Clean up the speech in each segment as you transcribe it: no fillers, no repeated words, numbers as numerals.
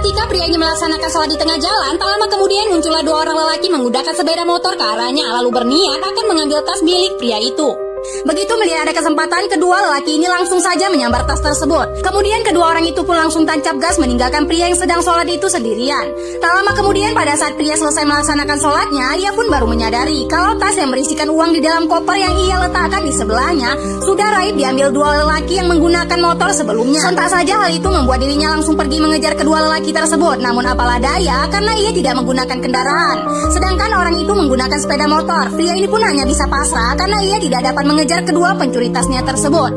Ketika pria ini melaksanakan sholat di tengah jalan, tak lama kemudian muncullah dua orang lelaki menggunakan sepeda motor ke arahnya, lalu berniat akan mengambil tas milik pria itu. Begitu melihat ada kesempatan, kedua lelaki ini langsung saja menyambar tas tersebut. Kemudian kedua orang itu pun langsung tancap gas meninggalkan pria yang sedang sholat itu sendirian. Tak lama kemudian pada saat pria selesai melaksanakan sholatnya, ia pun baru menyadari kalau tas yang berisikan uang di dalam koper yang ia letakkan di sebelahnya sudah raib diambil dua lelaki yang menggunakan motor sebelumnya. Sontak saja hal itu membuat dirinya langsung pergi mengejar kedua lelaki tersebut. Namun apalah daya karena ia tidak menggunakan kendaraan, sedangkan orang itu menggunakan sepeda motor. Pria ini pun hanya bisa pasrah karena ia tidak dapat mengejar kedua pencuri tasnya tersebut.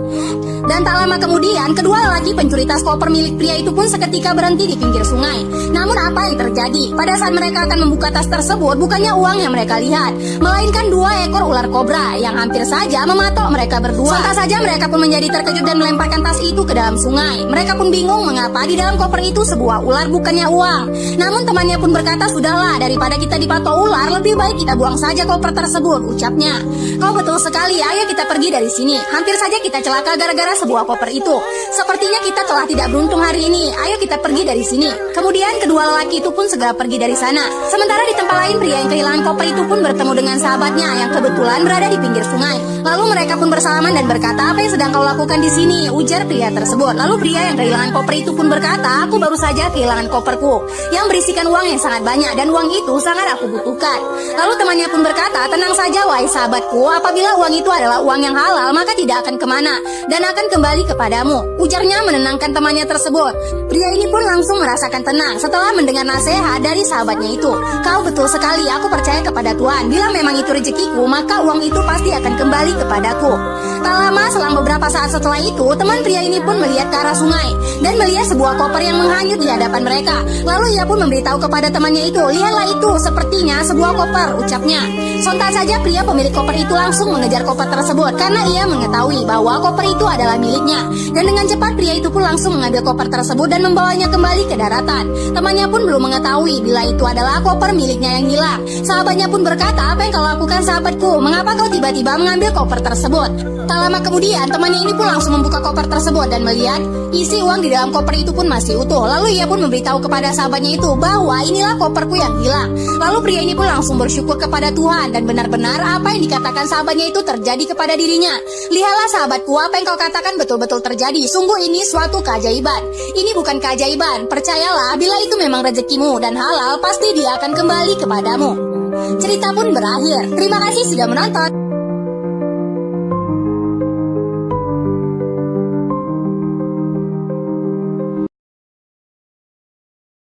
Dan tak lama kemudian, kedua lelaki pencuri tas koper milik pria itu pun seketika berhenti di pinggir sungai. Namun apa yang terjadi? Pada saat mereka akan membuka tas tersebut, bukannya uang yang mereka lihat, melainkan dua ekor ular kobra yang hampir saja mematok mereka berdua. Sontak saja mereka pun menjadi terkejut dan melemparkan tas itu ke dalam sungai. Mereka pun bingung mengapa di dalam koper itu sebuah ular bukannya uang. Namun temannya pun berkata, "Sudahlah, daripada kita dipatok ular, lebih baik kita buang saja koper tersebut," ucapnya. "Kau betul sekali, ayo kita pergi dari sini. Hampir saja kita celaka gara-gara sebuah koper itu. Sepertinya kita telah tidak beruntung hari ini. Ayo kita pergi dari sini." Kemudian kedua lelaki itu pun segera pergi dari sana. Sementara di tempat lain, pria yang kehilangan koper itu pun bertemu dengan sahabatnya yang kebetulan berada di pinggir sungai. Lalu mereka pun bersalaman dan berkata, "Apa yang sedang kau lakukan di sini?" ujar pria tersebut. Lalu pria yang kehilangan koper itu pun berkata, "Aku baru saja kehilangan koperku yang berisikan uang yang sangat banyak dan uang itu sangat aku butuhkan." Lalu temannya pun berkata, "Tenang saja wahai sahabatku, apabila uang itu adalah uang yang halal maka tidak akan kemana dan akan kembali kepadamu," ujarnya menenangkan temannya tersebut. Pria ini pun langsung merasakan tenang setelah mendengar nasihat dari sahabatnya itu. "Kau betul sekali, aku percaya kepada Tuhan. Bila memang itu rezekiku, maka uang itu pasti akan kembali kepadaku." Tak lama selang beberapa saat setelah itu, teman pria ini pun melihat ke arah sungai dan melihat sebuah koper yang menghanyut di hadapan mereka. Lalu ia pun memberitahu kepada temannya itu, "Lihatlah itu, sepertinya sebuah koper," ucapnya. Sontak saja pria pemilik koper itu langsung mengejar koper tersebut karena ia mengetahui bahwa koper itu adalah miliknya. Dan dengan cepat pria itu pun langsung mengambil koper tersebut dan membawanya kembali ke daratan. Temannya pun belum mengetahui bila itu adalah koper miliknya yang hilang. Sahabatnya pun berkata, "Apa yang kau lakukan sahabatku? Mengapa kau tiba-tiba mengambil koper tersebut?" Tak lama kemudian temannya ini pun langsung membuka koper tersebut dan melihat isi uang di dalam koper itu pun masih utuh. Lalu ia pun memberitahu kepada sahabatnya itu bahwa inilah koperku yang hilang. Lalu pria ini pun langsung bersyukur kepada Tuhan dan benar-benar apa yang dikatakan sahabatnya itu terjadi kepada dirinya. "Lihatlah sahabatku, apa yang kau katakan betul-betul terjadi. Sungguh ini suatu keajaiban. Ini bukan keajaiban. Percayalah, bila itu memang rezekimu dan halal, pasti dia akan kembali kepadamu." Cerita pun berakhir. Terima kasih sudah menonton.